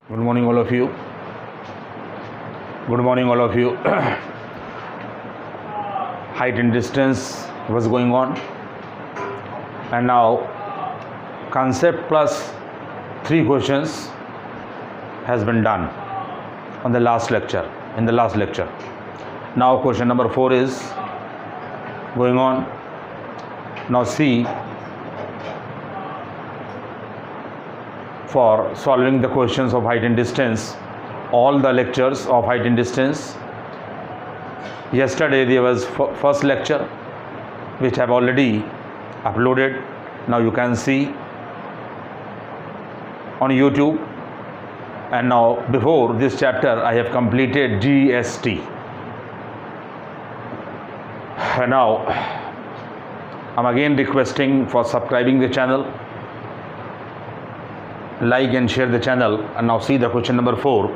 Good morning, all of you. Good morning, all of you. Height and distance was going on, and now concept plus 3 questions has been done on the last lecture. In the last lecture, now question number 4 is going on. Now see, for solving the questions of height and distance, all the lectures of height and distance. Yesterday there was first lecture which have already uploaded. Now you can see on YouTube. And now before this chapter I have completed GST. And now I'm again requesting for subscribing the channel, like and share the channel. And now see the question number 4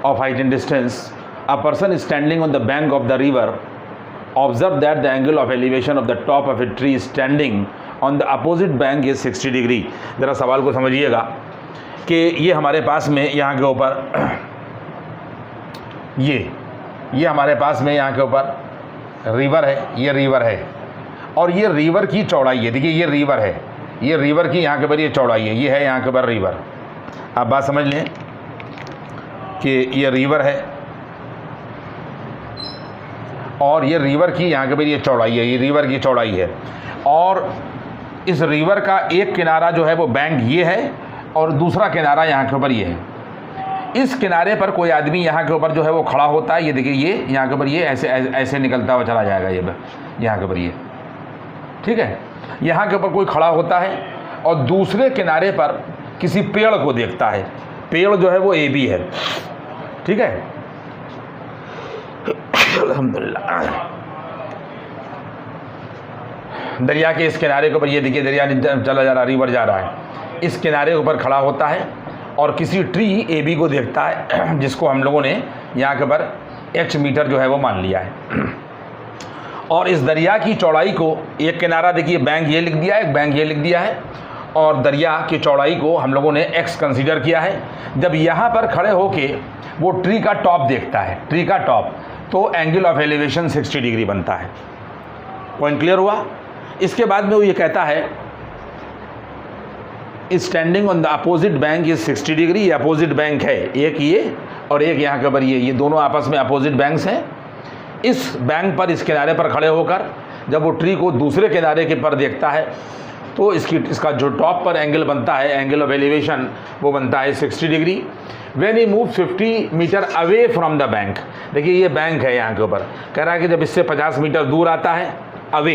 of height and distance. A person is standing on the bank of the river. Observe that the angle of elevation of the top of a tree standing on the opposite bank is 60 degree. ज़रा सवाल को समझिएगा कि ये हमारे पास में यहाँ के ऊपर ये हमारे पास में यहाँ के ऊपर रिवर है, ये रिवर है और ये रिवर की चौड़ाई है। देखिए ये रिवर है, ये रिवर की यहाँ के ऊपर ये चौड़ाई है, ये है यहाँ के ऊपर रिवर। आप बात समझ लें कि ये रिवर है और ये रिवर की यहाँ के ऊपर ये चौड़ाई है, ये रिवर की चौड़ाई है। और इस रिवर का एक किनारा जो है वो बैंक ये है और दूसरा किनारा यहाँ के ऊपर ये है। इस किनारे पर कोई आदमी यहाँ के ऊपर जो है वो खड़ा होता है। ये देखिए ये यहाँ के ऊपर ये ऐसे निकलता हुआ चला जाएगा, ये यहाँ के ऊपर ये, ठीक है। यहाँ के ऊपर कोई खड़ा होता है और दूसरे किनारे पर किसी पेड़ को देखता है। पेड़ जो है वो ए बी है, ठीक है। अल्हम्दुलिल्लाह। दरिया के इस किनारे के ऊपर ये देखिए दरिया चला जा रहा, रिवर जा रहा है। इस किनारे के ऊपर खड़ा होता है और किसी ट्री ए बी को देखता है, जिसको हम लोगों ने यहाँ के ऊपर h मीटर जो है वो मान लिया है। और इस दरिया की चौड़ाई को, एक किनारा देखिए बैंक ये लिख दिया है, एक बैंक ये लिख दिया है, और दरिया की चौड़ाई को हम लोगों ने x कंसीडर किया है। जब यहाँ पर खड़े होके वो ट्री का टॉप देखता है, ट्री का टॉप, तो एंगल ऑफ एलिवेशन 60 डिग्री बनता है। पॉइंट क्लियर हुआ। इसके बाद में वो ये कहता है standing on the opposite bank is 60 degree. ये अपोजिट बैंक है, एक ये और एक यहाँ के ऊपर ये दोनों आपस में अपोजिट बैंक्स हैं। इस बैंक पर, इस किनारे पर खड़े होकर जब वो ट्री को दूसरे किनारे के पर देखता है तो इसका जो टॉप पर एंगल बनता है, एंगल ऑफ एलिवेशन, वो बनता है 60 degree. When he move 50 metre away from the bank. देखिए ये बैंक है यहाँ के ऊपर, कह रहा है कि जब इससे 50 मीटर दूर आता है, अवे,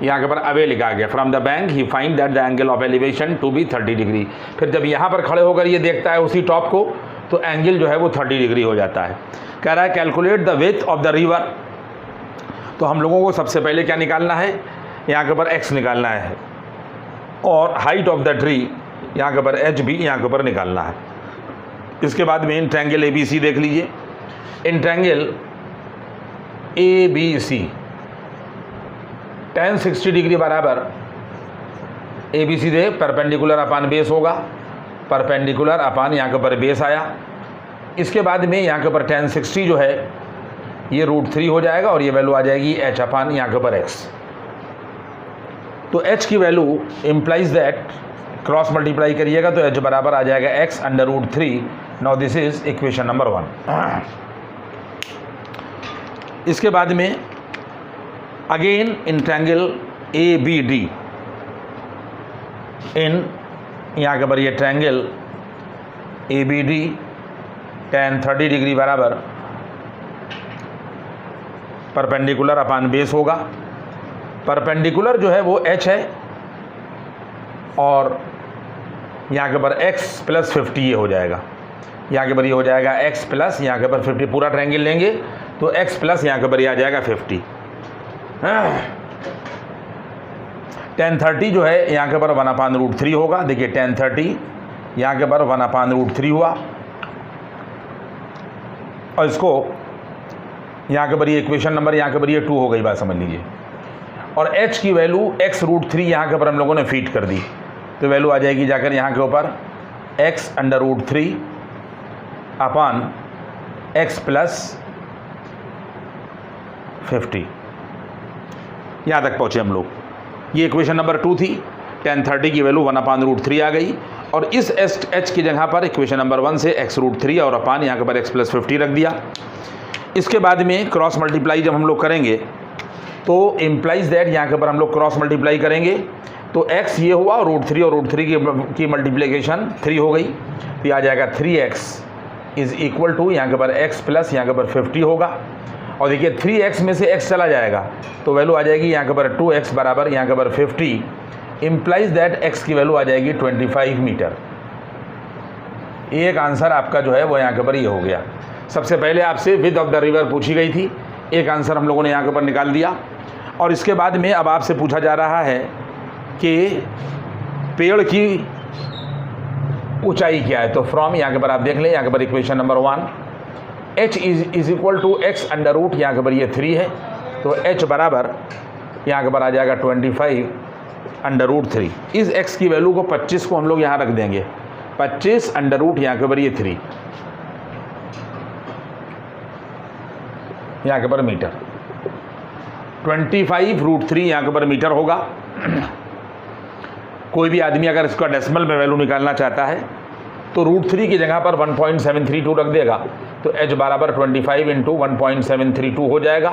यहाँ के ऊपर अवे लिखा गया, from the bank he find that the angle of elevation to be 30 degree. फिर जब यहाँ पर खड़े होकर ये देखता है उसी टॉप को, तो एंगल जो है वो 30 डिग्री हो जाता है। कह रहा है calculate the width of the river. तो हम लोगों को सबसे पहले क्या निकालना है, यहाँ के ऊपर x निकालना है, और हाइट ऑफ द ट्री यहाँ के ऊपर h भी यहाँ के ऊपर निकालना है। इसके बाद में इन ट्रायंगल ABC देख लीजिए। In triangle ABC tan 60 degree बराबर ABC दे परपेंडिकुलर अपान बेस होगा, परपेंडिकुलर अपान यहाँ के ऊपर बेस आया। इसके बाद में यहाँ के ऊपर tan 60 जो है ये √3 हो जाएगा और ये वैल्यू आ जाएगी h अपान यहाँ के ऊपर x। तो h की value implies that, cross multiply करिएगा तो h बराबर आ जाएगा x under √3। Now this is equation number 1। इसके बाद में अगेन इन ट्रायंगल ABD, इन यहाँ के ऊपर ये ट्रायंगल ABD tan 30 डिग्री बराबर परपेंडिकुलर अपान बेस होगा। परपेंडिकुलर जो है वो h है और यहाँ के ऊपर x प्लस 50 ये हो जाएगा, यहाँ के ऊपर ये हो जाएगा x प्लस यहाँ के ऊपर 50। पूरा ट्रायंगल लेंगे तो x प्लस यहाँ के ऊपर ये आ जाएगा 50। tan 30 जो है यहाँ के ऊपर 1/√3 होगा। देखिए tan 30 यहाँ के ऊपर 1/√3 हुआ और इसको यहाँ के ऊपर ये इक्वेशन नंबर यहाँ के ऊपर ये 2 हो गई, बात समझ लीजिए। और h की वैल्यू x √3 यहाँ के ऊपर हम लोगों ने फीड कर दी, तो वैल्यू आ जाएगी जाकर यहाँ के ऊपर x under root 3 upon x plus 50। यहाँ तक पहुँचे हम लोग। ये इक्वेशन नंबर 2 थी। tan 30 की वैल्यू 1/√3 आ गई और इस एच की जगह पर इक्वेशन नंबर 1 से x√3 और अपान यहाँ के पर x प्लस 50 रख दिया। इसके बाद में क्रॉस मल्टीप्लाई जब हम लोग करेंगे तो इम्प्लाइज दैट यहाँ के ऊपर हम लोग क्रॉस मल्टीप्लाई करेंगे तो x ये हुआ और √3 और √3 की मल्टीप्लिकेशन 3 हो गई, तो ये आ जाएगा 3x इज़ इक्वल टू यहाँ के ऊपर x प्लस यहाँ के ऊपर 50 होगा। और देखिए 3x में से x चला जाएगा तो वैल्यू आ जाएगी यहाँ के ऊपर 2x बराबर यहाँ के ऊपर 50, इम्प्लाइज दैट x की वैल्यू आ जाएगी 25 मीटर। एक आंसर आपका जो है वो यहाँ के ऊपर ये हो गया। सबसे पहले आपसे विथ ऑफ द रिवर पूछी गई थी, एक आंसर हम लोगों ने यहाँ के ऊपर निकाल दिया। और इसके बाद में अब आपसे पूछा जा रहा है कि पेड़ की ऊंचाई क्या है। तो फ्रॉम यहाँ के ऊपर आप देख लें, यहाँ के ऊपर equation number 1 h is equal to x under root यहाँ के ऊपर ये 3 है, तो h बराबर यहाँ के ऊपर आ जाएगा 25 अंडर रूट 3। इस x की वैल्यू को 25 को हम लोग यहाँ रख देंगे, 25 अंडर रूट यहाँ के ऊपर ये 3 यहाँ के ऊपर मीटर, 25√3 यहाँ के ऊपर मीटर होगा। कोई भी आदमी अगर इसका डेसिमल में वैल्यू निकालना चाहता है तो √3 की जगह पर 1.732 रख देगा, तो h बराबर 25 इंटू 1.732 हो जाएगा।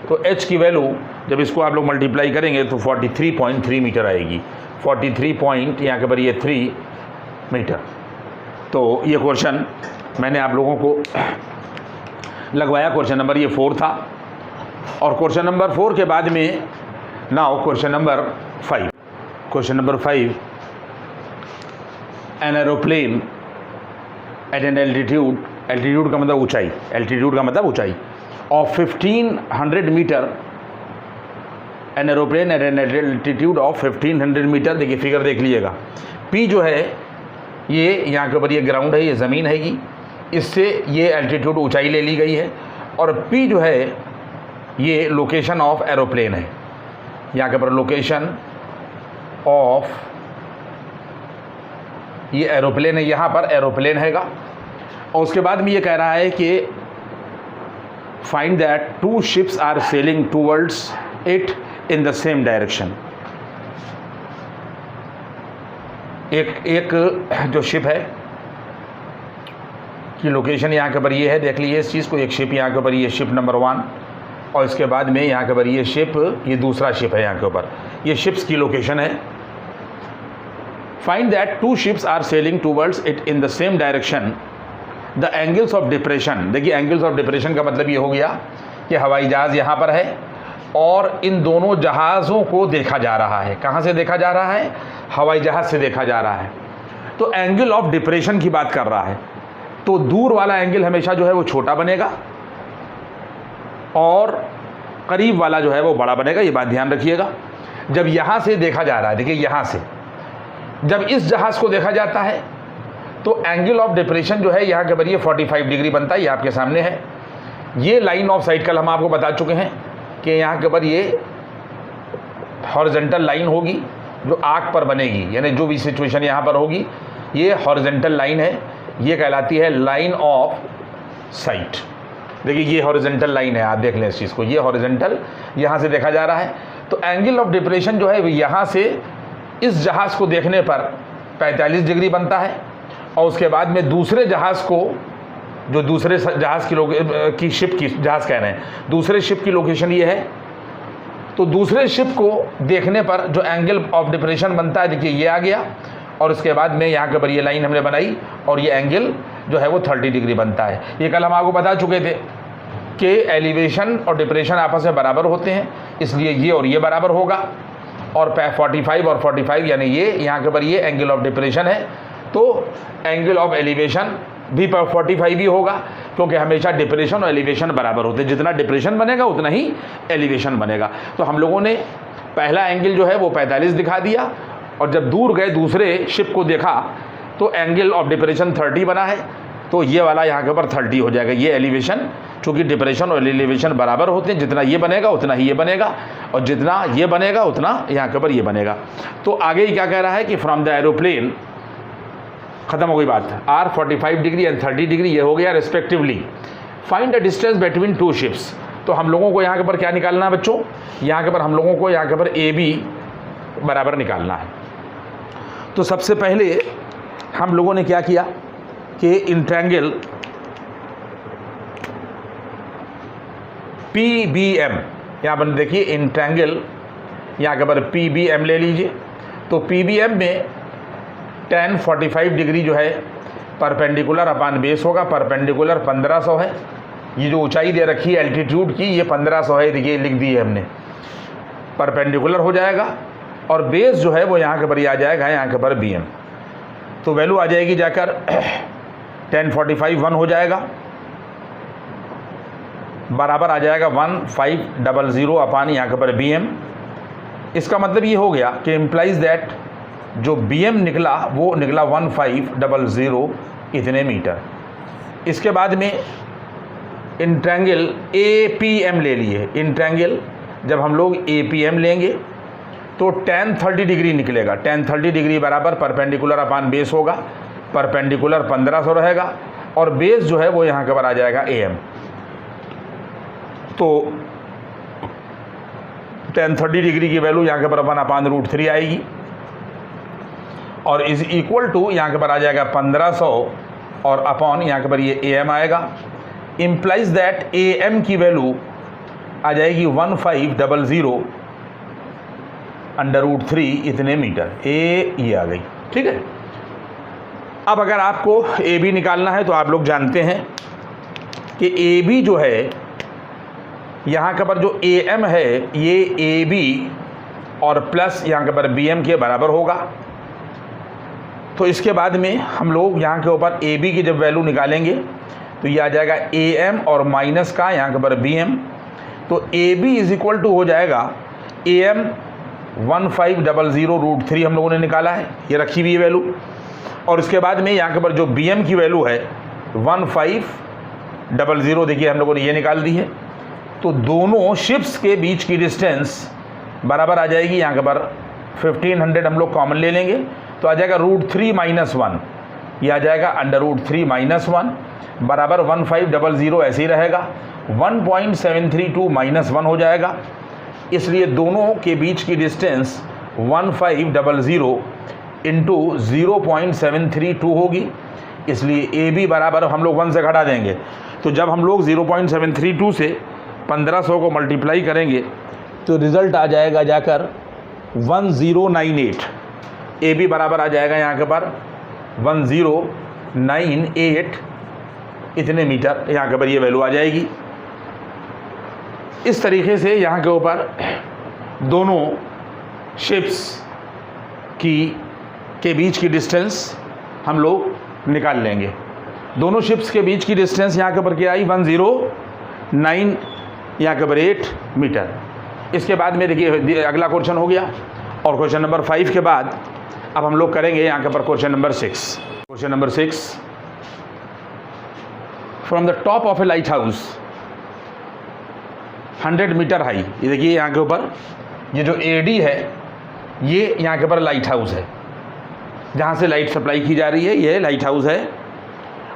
तो h की वैल्यू जब इसको आप लोग मल्टीप्लाई करेंगे तो 43.3 मीटर आएगी, 43 पॉइंट यहाँ के ऊपर ये 3 मीटर। तो ये क्वेश्चन मैंने आप लोगों को लगवाया, क्वेश्चन नंबर ये 4 था। और क्वेश्चन नंबर 4 के बाद में now question number 5। Question number 5, an aeroplane at an altitude, altitude का मतलब ऊंचाई, एल्टीट्यूड का मतलब ऊंचाई of 1500 metre, an aeroplane at an altitude of 1500 metre. देखिए फिगर देख लीजिएगा, P जो है ये यहाँ के ऊपर ये ग्राउंड है, ये ज़मीन हैगी, इससे ये एल्टीट्यूड ऊंचाई ले ली गई है। और P जो है ये लोकेशन ऑफ एरोप्लेन है, यहाँ के ऊपर लोकेशन ऑफ ये एरोप्लेन है, यहाँ पर एरोप्लेन हैगा। और उसके बाद में ये कह रहा है कि find that 2 ships are sailing towards it in the same direction. एक जो शिप है की लोकेशन यहाँ के ऊपर ये है, देख लीजिए इस चीज़ को, एक शिप यहाँ के ऊपर ये शिप नंबर 1 और इसके बाद में यहाँ के ऊपर ये शिप, ये दूसरा शिप है यहाँ के ऊपर, ये शिप्स की लोकेशन है। Find that 2 ships are sailing towards it in the same direction, the angles of depression. देखिए एंगल्स ऑफ डिप्रेशन का मतलब ये हो गया कि हवाई जहाज़ यहाँ पर है और इन दोनों जहाज़ों को देखा जा रहा है। कहाँ से देखा जा रहा है? हवाई जहाज़ से देखा जा रहा है। तो एंगल ऑफ डिप्रेशन की बात कर रहा है, तो दूर वाला एंगल हमेशा जो है वो छोटा बनेगा और करीब वाला जो है वो बड़ा बनेगा, ये बात ध्यान रखिएगा। जब यहाँ से देखा जा रहा है, देखिए यहाँ से जब इस जहाज़ को देखा जाता है तो एंगल ऑफ डिप्रेशन जो है यहाँ के ऊपर ये 45 डिग्री बनता है, ये आपके सामने है। ये लाइन ऑफ साइट कल हम आपको बता चुके हैं कि यहाँ के ऊपर ये हॉरिजॉन्टल लाइन होगी जो आर्क पर बनेगी, यानी जो भी सिचुएशन यहाँ पर होगी ये हॉरिजॉन्टल लाइन है, ये कहलाती है लाइन ऑफ साइट। देखिए ये हॉरिजॉन्टल लाइन है, आप देख लें इस चीज़ को, ये हॉरिजॉन्टल यहाँ से देखा जा रहा है। तो एंगल ऑफ डिप्रेशन जो है वो यहाँ से इस जहाज़ को देखने पर 45 डिग्री बनता है और उसके बाद में दूसरे जहाज़ को, जो दूसरे जहाज़ की शिप की जहाज़ कह रहे हैं, दूसरे शिप की लोकेशन ये है, तो दूसरे शिप को देखने पर जो एंगल ऑफ डिप्रेशन बनता है, देखिए ये आ गया। और उसके बाद में यहाँ के ऊपर ये लाइन हमने बनाई और ये एंगल जो है वो 30 डिग्री बनता है। ये कल हम आपको बता चुके थे कि एलिवेशन और डिप्रेशन आपस में बराबर होते हैं, इसलिए ये और ये बराबर होगा। और 45 और 45 यानी ये यहाँ के ऊपर ये एंगल ऑफ डिप्रेशन है, तो एंगल ऑफ एलिवेशन भी 45 ही होगा, क्योंकि हमेशा डिप्रेशन और एलिवेशन बराबर होते हैं। जितना डिप्रेशन बनेगा उतना ही एलिवेशन बनेगा। तो हम लोगों ने पहला एंगल जो है वो 45 दिखा दिया और जब दूर गए दूसरे शिप को देखा तो एंगल ऑफ डिप्रेशन 30 बना है, तो ये वाला यहाँ के ऊपर 30 हो जाएगा। ये एलिवेशन, चूँकि डिप्रेशन और एलिवेशन बराबर होते हैं, जितना ये बनेगा उतना ही ये बनेगा और जितना ये बनेगा उतना यहाँ के ऊपर ये बनेगा। तो आगे ही क्या कह रहा है कि फ्रॉम द एरोप्लेन ख़त्म हो गई बात। आर 45 डिग्री एंड 30 डिग्री, ये हो गया respectively. Find the distance between two ships. तो हम लोगों को यहाँ के ऊपर क्या निकालना है बच्चों, यहाँ के ऊपर हम लोगों को यहाँ के ऊपर ए बी बराबर निकालना है। तो सबसे पहले हम लोगों ने क्या किया कि in triangle P B M, यहाँ पर देखिए इन ट्रायंगल यहाँ के ऊपर पी बी एम ले लीजिए। तो पी बी एम में tan 45 डिग्री जो है परपेंडिकुलर अपान बेस होगा। परपेंडिकुलर 1500 है, ये जो ऊंचाई दे रखी है एल्टीट्यूड की ये 1500 है, देखिए लिख दी है हमने। परपेंडिकुलर हो जाएगा और बेस जो है वो यहाँ के ऊपर आ जाएगा, यहाँ के ऊपर बी एम। तो वैल्यू आ जाएगी जाकर tan 45 1 हो जाएगा, बराबर आ जाएगा 1500 अपान यहाँ के ऊपर बी एम। इसका मतलब ये हो गया कि इम्प्लाइज दैट जो बी एम निकला वो निकला 1500 इतने मीटर। इसके बाद में in triangle A P M ले लिए। इन ट्रायंगल जब हम लोग ए पी एम लेंगे तो tan 30 डिग्री निकलेगा। tan 30 डिग्री बराबर परपेंडिकुलर अपान बेस होगा। परपेंडिकुलर 1500 रहेगा और बेस जो है वो यहाँ के ऊपर आ जाएगा ए एम। तो tan 30 डिग्री की वैल्यू यहाँ के ऊपर 1/√3 आएगी और इज इक्वल टू यहाँ के ऊपर आ जाएगा 1500 और अपॉन यहाँ के ऊपर ये ए एम आएगा। इम्प्लाइज दैट ए एम की वैल्यू आ जाएगी 1500/√3 इतने मीटर। ये आ गई, ठीक है। अब अगर आपको ए बी निकालना है तो आप लोग जानते हैं कि ए बी जो है यहाँ के ऊपर जो ए एम है ये ए बी और प्लस यहाँ के ऊपर बी एम के बराबर होगा। तो इसके बाद में हम लोग यहाँ के ऊपर ए बी की जब वैल्यू निकालेंगे तो ये आ जाएगा ए एम और माइनस का यहाँ के ऊपर बी एम। तो A B is equal to हो जाएगा ए एम 1500√3 हम लोगों ने निकाला है, ये रखी हुई है वैल्यू। और इसके बाद में यहाँ के ऊपर जो बी एम की वैल्यू है 1500 देखिए हम लोगों ने ये निकाल दी है। तो दोनों शिप्स के बीच की डिस्टेंस बराबर आ जाएगी यहाँ के ऊपर 1500 हम लोग कॉमन ले लेंगे तो आ जाएगा √3 - 1, ये आ जाएगा √3 - 1 बराबर 1500 ऐसे ही रहेगा। 1.732 - 1 हो जाएगा। इसलिए दोनों के बीच की डिस्टेंस 1500 इंटू 0.732 होगी। इसलिए ए बी बराबर हम लोग 1 से घटा देंगे। तो जब हम लोग 0.732 से 1500 को मल्टीप्लाई करेंगे तो रिज़ल्ट आ जाएगा जाकर 1098। ए बी बराबर आ जाएगा यहाँ के पर 1098 इतने मीटर, यहाँ के ऊपर ये वैल्यू आ जाएगी। इस तरीके से यहाँ के ऊपर दोनों शिप्स के बीच की डिस्टेंस हम लोग निकाल लेंगे। दोनों शिप्स के बीच की डिस्टेंस यहाँ के ऊपर क्या आई 109 यहाँ के ऊपर 8 मीटर। इसके बाद में देखिए अगला क्वेश्चन हो गया और क्वेश्चन नंबर 5 के बाद अब हम लोग करेंगे यहाँ के ऊपर question number 6। Question number 6, from the top of a lighthouse 100 metre high. ये देखिए यहाँ के ऊपर ये जो ए डी है ये यहाँ के ऊपर लाइट हाउस है जहाँ से लाइट सप्लाई की जा रही है, ये लाइट हाउस है।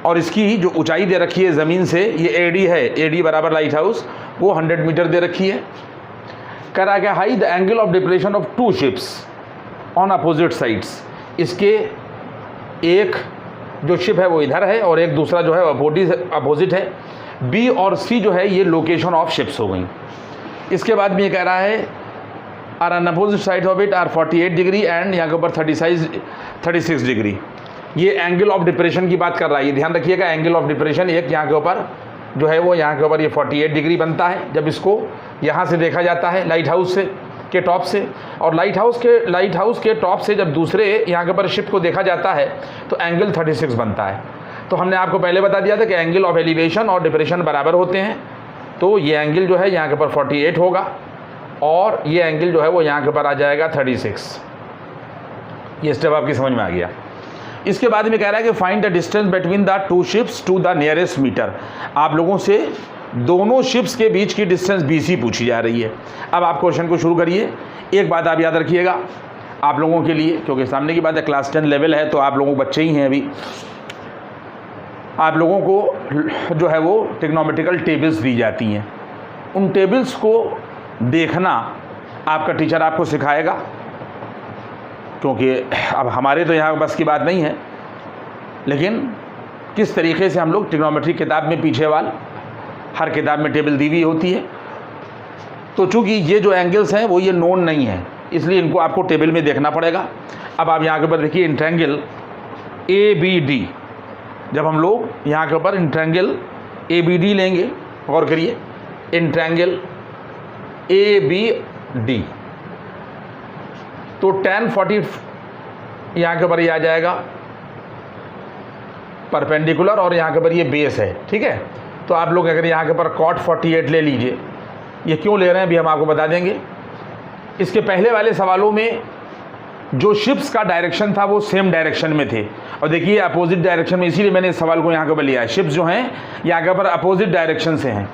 और इसकी जो ऊंचाई दे रखी है ज़मीन से ये ए डी है, ए डी बराबर लाइट हाउस वो 100 मीटर दे रखी है। करा गया high the angle of depression of two ships on opposite sides. इसके एक जो शिप है वो इधर है और एक दूसरा जो है अपोजिट है। बी और सी जो है ये लोकेशन ऑफ शिप्स हो गई। इसके बाद में ये कह रहा है are on opposite side of it are 48 degree and यहाँ के ऊपर 36 डिग्री। ये एंगल ऑफ डिप्रेशन की बात कर रहा है। ये ध्यान रखिएगा एंगल ऑफ डिप्रेशन एक यहाँ के ऊपर जो है वो यहाँ के ऊपर ये 48 डिग्री बनता है जब इसको यहाँ से देखा जाता है लाइट हाउस से के टॉप से। और लाइट हाउस के टॉप से जब दूसरे यहाँ के ऊपर शिप को देखा जाता है तो एंगल 36 बनता है। तो हमने आपको पहले बता दिया था कि एंगल ऑफ एलिवेशन और डिप्रेशन बराबर होते हैं। तो ये एंगल जो है यहाँ के ऊपर 48 होगा और ये एंगल जो है वो यहाँ के ऊपर आ जाएगा 36। ये स्टेप आपकी समझ में आ गया। इसके बाद में कह रहा है कि find the distance between the two ships to the nearest metre. आप लोगों से दोनों शिप्स के बीच की डिस्टेंस BC पूछी जा रही है। अब आप क्वेश्चन को शुरू करिए। एक बात आप याद रखिएगा, आप लोगों के लिए, क्योंकि सामने की बात है क्लास 10 लेवल है तो आप लोगों बच्चे ही हैं अभी, आप लोगों को जो है वो ट्रिग्नोमेट्रिकल टेबल्स दी जाती हैं। उन टेबल्स को देखना आपका टीचर आपको सिखाएगा, क्योंकि अब हमारे तो यहाँ बस की बात नहीं है, लेकिन किस तरीके से हम लोग ट्रिग्नोमेट्री किताब में पीछे वाल, हर किताब में टेबल दी हुई होती है, तो चूँकि ये जो एंगल्स हैं वो ये नोन नहीं है, इसलिए इनको आपको टेबल में देखना पड़ेगा। अब आप यहाँ के ऊपर देखिए इंट्रैंगल ABD, जब हम लोग यहाँ के ऊपर इंट्रैंगल ABD लेंगे, गौर करिए इंट्रैंगल ABD, तो tan 40 यहाँ के ऊपर ये आ जाएगा परपेंडिकुलर, और यहाँ के ऊपर ये बेस है, ठीक है। तो आप लोग अगर यहाँ के ऊपर cot 48 ले लीजिए, ये क्यों ले रहे हैं अभी हम आपको बता देंगे। इसके पहले वाले सवालों में जो शिप्स का डायरेक्शन था वो सेम डायरेक्शन में थे, और देखिए अपोजिट डायरेक्शन में, इसीलिए मैंने इस सवाल को यहाँ के ऊपर लिया है। शिप्स जो हैं यहाँ के ऊपर अपोजिट डायरेक्शन से हैं,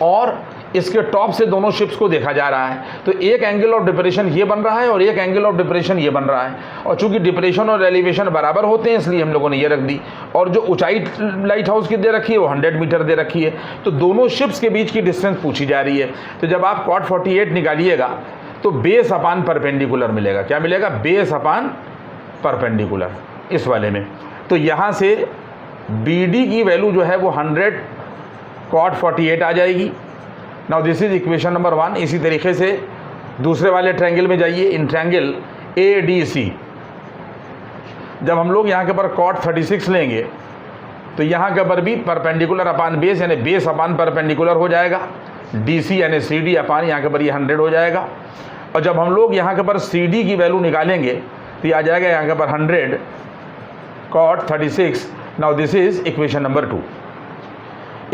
और इसके टॉप से दोनों शिप्स को देखा जा रहा है, तो एक एंगल ऑफ डिप्रेशन ये बन रहा है और एक एंगल ऑफ डिप्रेशन ये बन रहा है, और चूंकि डिप्रेशन और एलिवेशन बराबर होते हैं इसलिए हम लोगों ने ये रख दी। और जो ऊंचाई लाइट हाउस की दे रखी है वो 100 मीटर दे रखी है, तो दोनों शिप्स के बीच की डिस्टेंस पूछी जा रही है। तो जब आप cot 48 निकालिएगा तो बेस अपान परपेंडिकुलर मिलेगा। क्या मिलेगा? बेस अपान परपेंडिकुलर, इस वाले में। तो यहाँ से BD की वैल्यू जो है वो 100 cot 48 आ जाएगी। Now this is equation number 1। इसी तरीके से दूसरे वाले ट्रायंगल में जाइए, इन ट्रायंगल ADC, जब हम लोग यहाँ के ऊपर cot 36 लेंगे तो यहाँ के ऊपर भी परपेंडिकुलर अपान बेस यानी बेस अपान परपेंडिकुलर हो जाएगा, DC यानी CD अपान यहाँ के ऊपर ये 100 हो जाएगा। और जब हम लोग यहाँ के ऊपर CD की वैल्यू निकालेंगे तो ये आ जाएगा यहाँ के ऊपर 100 cot 36। Now this is equation number 2।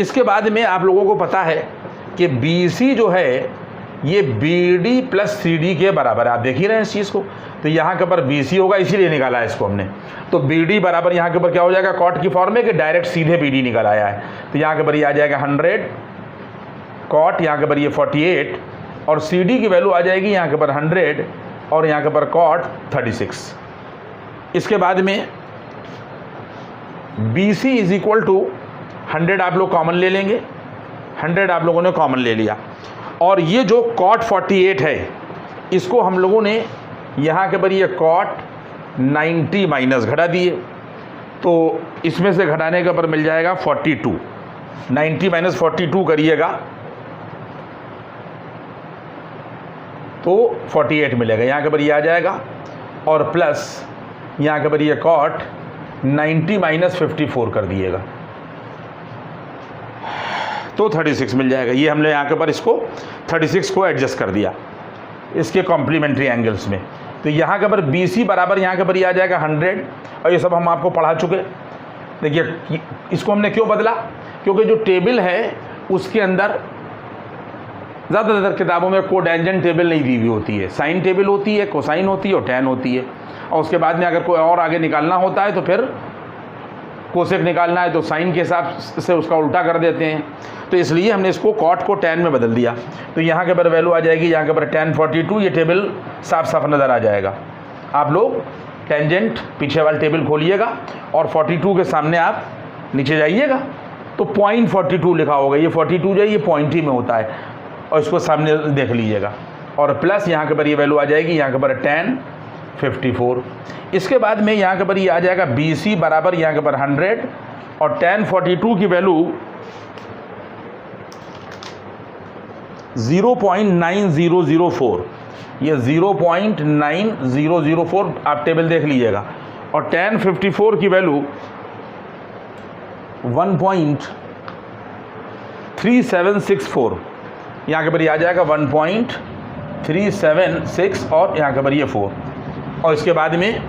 इसके बाद में आप लोगों को पता है कि BC जो है ये BD प्लस CD के बराबर है। आप देख ही रहे हैं इस चीज़ को, तो यहाँ के ऊपर BC होगा, इसीलिए निकाला है इसको हमने। तो BD बराबर यहाँ के ऊपर क्या हो जाएगा, कॉट की फॉर्म में कि डायरेक्ट सीधे BD निकल आया है, तो यहाँ के ऊपर ये आ जाएगा 100 कॉट, यहाँ के ऊपर ये 48, और CD की वैल्यू आ जाएगी यहाँ के ऊपर 100 और यहाँ के ऊपर cot 36। इसके बाद में BC इज इक्वल टू 100 आप लोग कॉमन ले लेंगे, 100 आप लोगों ने कॉमन ले लिया, और ये जो cot 48 है इसको हम लोगों ने यहाँ के ऊपर ये cot 90 माइनस घटा दिए, तो इसमें से घटाने के ऊपर मिल जाएगा 42। 90 माइनस 42 करिएगा तो 48 मिलेगा, यहाँ के ऊपर ये आ जाएगा, और प्लस यहाँ के ऊपर ये cot 90 माइनस 54 कर दिएगा तो 36 मिल जाएगा। ये हमने यहाँ के ऊपर इसको 36 को एडजस्ट कर दिया इसके कॉम्प्लीमेंट्री एंगल्स में। तो यहाँ के ऊपर BC बराबर यहाँ के ऊपर ये आ जाएगा 100, और ये सब हम आपको पढ़ा चुके। देखिए इसको हमने क्यों बदला, क्योंकि जो टेबल है उसके अंदर ज़्यादातर किताबों में कोडेंजेंट टेबल नहीं दी हुई होती है, साइन टेबल होती है, कोसाइन होती है और टैन होती है, और उसके बाद में अगर कोई और आगे निकालना होता है तो फिर कोसेक निकालना है तो साइन के हिसाब से उसका उल्टा कर देते हैं, तो इसलिए हमने इसको कॉट को टैन में बदल दिया। तो यहाँ के ऊपर वैल्यू आ जाएगी यहाँ के ऊपर tan 42, ये टेबल साफ साफ नज़र आ जाएगा। आप लोग टेंजेंट पीछे वाला टेबल खोलिएगा और 42 के सामने आप नीचे जाइएगा तो .42 लिखा होगा, ये 42 जो है ये पॉइंट ही में होता है, और इसको सामने देख लीजिएगा, और प्लस यहाँ के ऊपर ये वैल्यू आ जाएगी यहाँ के ऊपर tan 54। इसके बाद में यहाँ के ऊपर ये आ जाएगा BC बराबर यहाँ के ऊपर 100, और tan 42 की वैल्यू 0.9004, ये 0.9004 आप टेबल देख लीजिएगा, और tan 54 की वैल्यू 1.3764, यहाँ के ऊपर ये आ जाएगा 1.376 और यहाँ के ऊपर ये 4। और इसके बाद में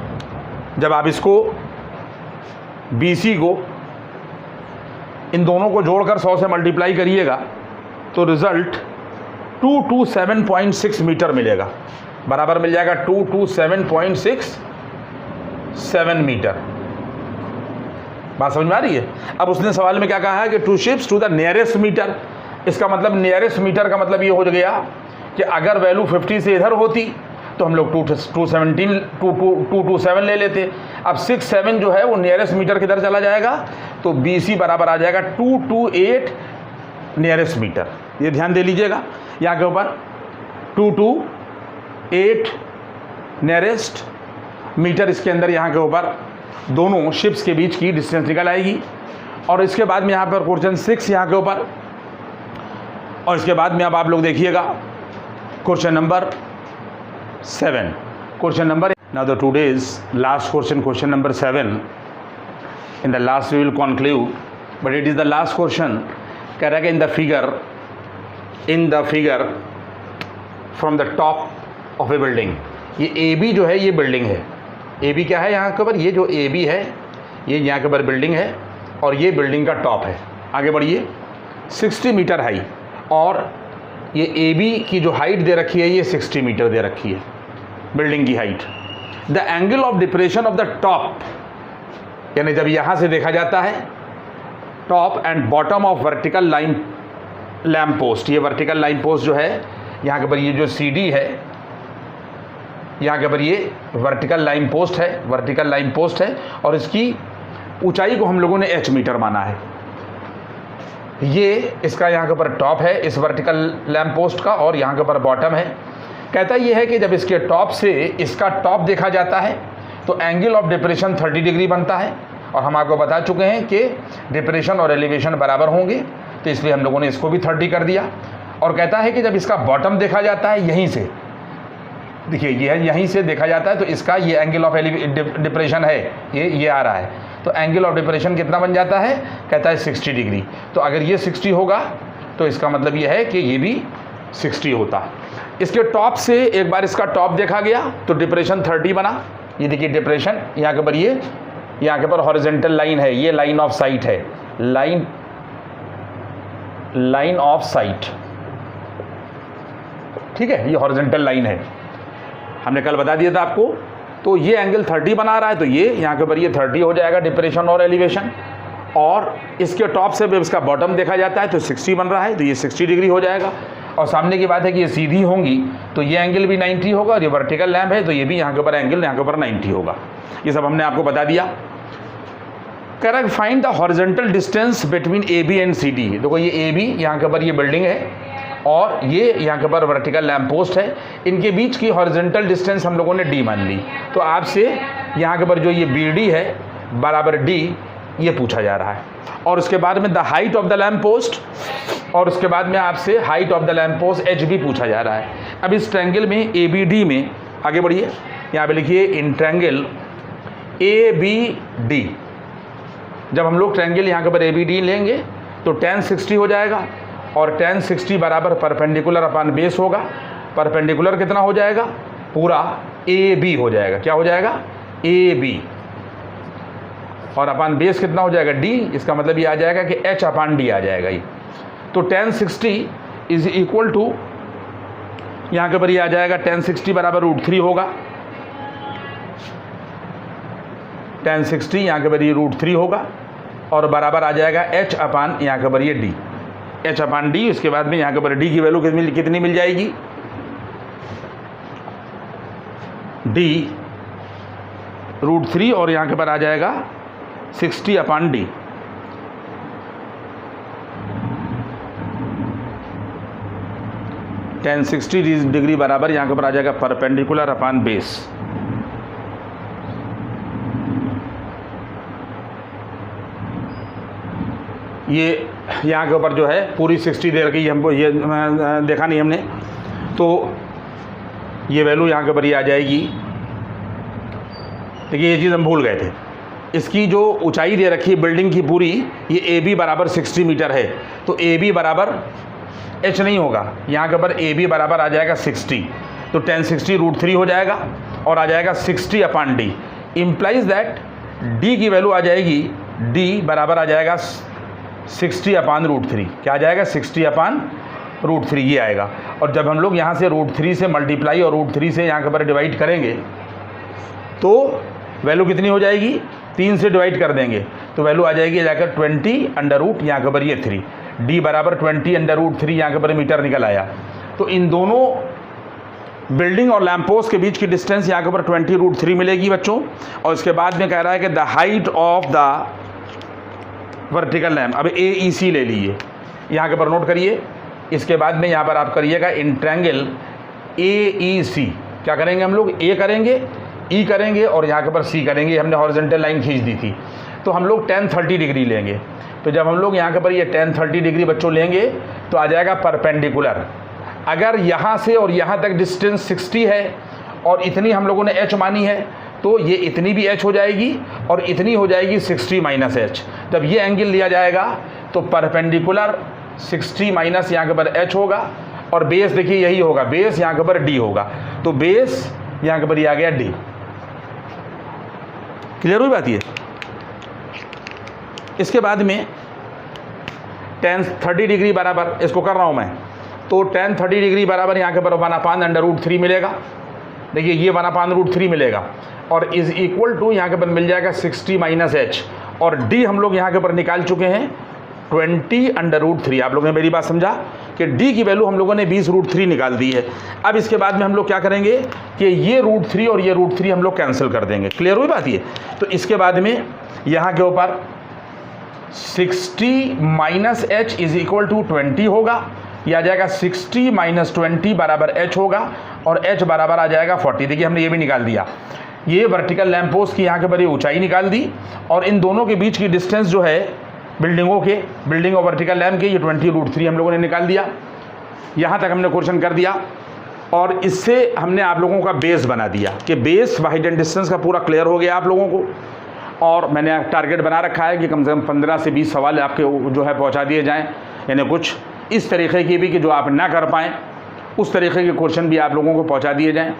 जब आप इसको BC को इन दोनों को जोड़कर 100 से मल्टीप्लाई करिएगा तो रिज़ल्ट 227.6 मीटर मिलेगा, बराबर मिल जाएगा 227.67 मीटर। बात समझ में आ रही है? अब उसने सवाल में क्या कहा है कि 2 ships to the nearest metre, इसका मतलब नियरेस्ट मीटर का मतलब ये हो गया कि अगर वैल्यू 50 से इधर होती तो हम लोग 227 ले लेते। अब 67 जो है वो नियरेस्ट मीटर किधर चला जाएगा, तो BC बराबर आ जाएगा 228 नियरेस्ट मीटर। ये ध्यान दे लीजिएगा, यहाँ के ऊपर 228 नियरेस्ट मीटर, इसके अंदर यहाँ के ऊपर दोनों शिप्स के बीच की डिस्टेंस निकल आएगी। और इसके बाद में यहाँ पर क्वेश्चन 6 यहाँ के ऊपर, और इसके बाद में अब आप लोग देखिएगा question number 7। Question number now the today's last question, question number 7। In the last we will conclude, but it is the last question. कह रहा है कि in the figure from the top of a building, ये AB जो है ये building है। AB क्या है यहाँ के ऊपर, ये जो AB है ये यहाँ के ऊपर बिल्डिंग है और ये बिल्डिंग का टॉप है। आगे बढ़िए, 60 मीटर हाई, और ये AB की जो हाइट दे रखी है ये 60 मीटर दे रखी है बिल्डिंग की height. The angle of depression of the top, यानी जब यहाँ से देखा जाता है top and bottom of vertical line lamp post, ये वर्टिकल लाइन पोस्ट जो है यहाँ के ऊपर ये जो CD है, यहाँ के ऊपर ये वर्टिकल लाइन पोस्ट है, और इसकी ऊंचाई को हम लोगों ने H मीटर माना है। ये इसका यहाँ के ऊपर टॉप है इस वर्टिकल लैम्प पोस्ट का, और यहाँ के ऊपर बॉटम है। कहता ये है कि जब इसके टॉप से इसका टॉप देखा जाता है तो एंगल ऑफ डिप्रेशन 30 डिग्री बनता है, और हम आपको बता चुके हैं कि डिप्रेशन और एलिवेशन बराबर होंगे, तो इसलिए हम लोगों ने इसको भी 30 कर दिया। और कहता है कि जब इसका बॉटम देखा जाता है यहीं से, देखिए ये यहीं से देखा जाता है, तो इसका ये एंगल ऑफ डिप्रेशन है, ये आ रहा है, तो एंगल ऑफ डिप्रेशन कितना बन जाता है, कहता है 60 डिग्री। तो अगर ये 60 होगा तो इसका मतलब ये है कि ये भी 60 होता। इसके टॉप से एक बार इसका टॉप देखा गया तो डिप्रेशन 30 बना। ये देखिए डिप्रेशन, यहाँ के ऊपर ये यहाँ के ऊपर हॉरिजॉन्टल लाइन है, ये लाइन ऑफ साइट है, लाइन ऑफ साइट, ठीक है, ये हॉरिजॉन्टल लाइन है, हमने कल बता दिया था आपको। तो ये एंगल 30 बना रहा है, तो ये यहाँ के ऊपर ये 30 हो जाएगा डिप्रेशन और एलिवेशन, और इसके टॉप से जब इसका बॉटम देखा जाता है तो 60 बन रहा है, तो ये 60 डिग्री हो जाएगा। और सामने की बात है कि ये सीधी होंगी तो ये एंगल भी 90 होगा, और ये वर्टिकल लैम्प है तो ये भी यहाँ के ऊपर एंगल यहाँ के ऊपर 90 होगा। ये सब हमने आपको बता दिया। कह रहा है find the horizontal distance between AB and CD। देखो ये AB यहाँ के ऊपर ये बिल्डिंग है, और ये यहाँ के ऊपर वर्टिकल लैम्प पोस्ट है, इनके बीच की हॉरिजॉन्टल डिस्टेंस हम लोगों ने D मान ली। तो आपसे यहाँ के ऊपर जो ये BD है बराबर D ये पूछा जा रहा है, और उसके बाद में the height of the lamp post, और उसके बाद में आपसे height of the lamp post H भी पूछा जा रहा है। अब इस ट्रायंगल में ABD में आगे बढ़िए, यहाँ पे लिखिए इन ट्रायंगल ABD, जब हम लोग ट्रायंगल यहाँ के ऊपर ABD लेंगे तो tan 60 हो जाएगा, और tan 60 बराबर परपेंडिकुलर अपान बेस होगा। परपेंडिकुलर कितना हो जाएगा, पूरा AB हो जाएगा, क्या हो जाएगा AB, और अपान बेस कितना हो जाएगा D। इसका मतलब ये आ जाएगा कि H अपान D आ जाएगा ये। तो tan 60 इज इक्वल टू यहाँ के ऊपर ये आ जाएगा tan 60 बराबर √3 होगा, tan 60 यहाँ के ऊपर ये √3 होगा, और बराबर आ जाएगा H अपान यहाँ के ऊपर ये D, H अपान D। उसके बाद में यहाँ के ऊपर D की वैल्यू कितनी मिल जाएगी, D √3, और यहाँ के ऊपर आ जाएगा 60 अपान D। tan 60 डिग्री बराबर यहाँ के ऊपर आ जाएगा परपेंडिकुलर अपान बेस। ये यहाँ के ऊपर जो है पूरी 60 दे रखी है हमको, ये देखा नहीं हमने, तो ये वैल्यू यहाँ के ऊपर ये आ जाएगी। देखिए ये चीज़ हम भूल गए थे, इसकी जो ऊंचाई दे रखी है बिल्डिंग की पूरी, ये AB बराबर 60 मीटर है, तो AB बराबर H नहीं होगा, यहाँ के ऊपर AB बराबर आ जाएगा 60, तो tan 60 √3 हो जाएगा, और आ जाएगा 60 अपान D। इम्प्लाइज दैट D की वैल्यू आ जाएगी, D बराबर आ जाएगा 60 अपान √3, क्या आ जाएगा 60 अपान √3 ये आएगा। और जब हम लोग यहाँ से √3 से मल्टीप्लाई और √3 से यहाँ के ऊपर डिवाइड करेंगे तो वैल्यू कितनी हो जाएगी, 3 से डिवाइड कर देंगे तो वैल्यू आ जाएगी जाकर 20 यहाँ के ऊपर ये 3, D बराबर 20 √3 यहाँ के ऊपर मीटर निकल आया। तो इन दोनों बिल्डिंग और लैम्प पोस्ट के बीच की डिस्टेंस यहाँ के ऊपर 20√3 मिलेगी बच्चों। और इसके बाद में कह रहा है कि the height of the vertical lamp, अब AEC ले लीजिए, यहाँ के ऊपर नोट करिए। इसके बाद में यहाँ पर आप करिएगा इन ट्रायंगल AEC, क्या करेंगे हम लोग, A करेंगे, E करेंगे और यहाँ के ऊपर C करेंगे। हमने हॉरिजॉन्टल लाइन खींच दी थी, तो हम लोग 10-30 डिग्री लेंगे। तो जब हम लोग यहाँ के ऊपर ये 10-30 डिग्री बच्चों लेंगे तो आ जाएगा परपेंडिकुलर। अगर यहाँ से और यहाँ तक डिस्टेंस 60 है और इतनी हम लोगों ने h मानी है, तो ये इतनी भी h हो जाएगी और इतनी हो जाएगी 60 - h। जब ये एंगल लिया जाएगा तो परपेंडिकुलर 60 माइनस यहाँ के ऊपर h होगा और बेस देखिए यही होगा, बेस यहाँ के ऊपर d होगा, तो बेस यहाँ के ऊपर ये आ गया d। क्लियर हुई बात ये। इसके बाद में 10-30 डिग्री बराबर इसको कर रहा हूँ मैं, तो 10-30 डिग्री बराबर यहाँ के ऊपर 1/√3 मिलेगा। देखिए ये 1/√3 मिलेगा और इज इक्वल टू यहाँ के ऊपर मिल जाएगा 60 - h और d हम लोग यहाँ के ऊपर निकाल चुके हैं 20√3। आप लोगों ने मेरी बात समझा कि d की वैल्यू हम लोगों ने 20√3 निकाल दी है। अब इसके बाद में हम लोग क्या करेंगे कि ये √3 और ये √3 हम लोग कैंसिल कर देंगे। क्लियर हुई बात ये। तो इसके बाद में यहाँ के ऊपर 60 - h इज इक्वल टू 20 होगा, यह आ जाएगा 60 - 20 बराबर h होगा और h बराबर आ जाएगा 40। देखिए हमने ये भी निकाल दिया, ये वर्टिकल लैंप पोस्ट की यहाँ के ऊपर ये ऊंचाई निकाल दी और इन दोनों के बीच की डिस्टेंस जो है बिल्डिंगों के, बिल्डिंग और वर्टिकल लैंप के, ये 20√3 हम लोगों ने निकाल दिया। यहाँ तक हमने क्वेश्चन कर दिया और इससे हमने आप लोगों का बेस बना दिया कि बेस हाइट एंड डिस्टेंस का पूरा क्लियर हो गया आप लोगों को। और मैंने टारगेट बना रखा है कि कम से कम 15 से 20 सवाल आपके जो है पहुँचा दिए जाएँ, यानी कुछ इस तरीके की भी कि जो आप ना कर पाएँ उस तरीके के क्वेश्चन भी आप लोगों को पहुँचा दिए जाएँ।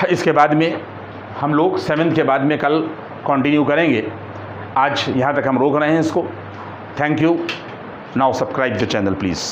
इसके बाद में हम लोग 7th के बाद में कल कंटिन्यू करेंगे। आज यहाँ तक हम रोक रहे हैं इसको। Thank you. Now subscribe the channel please.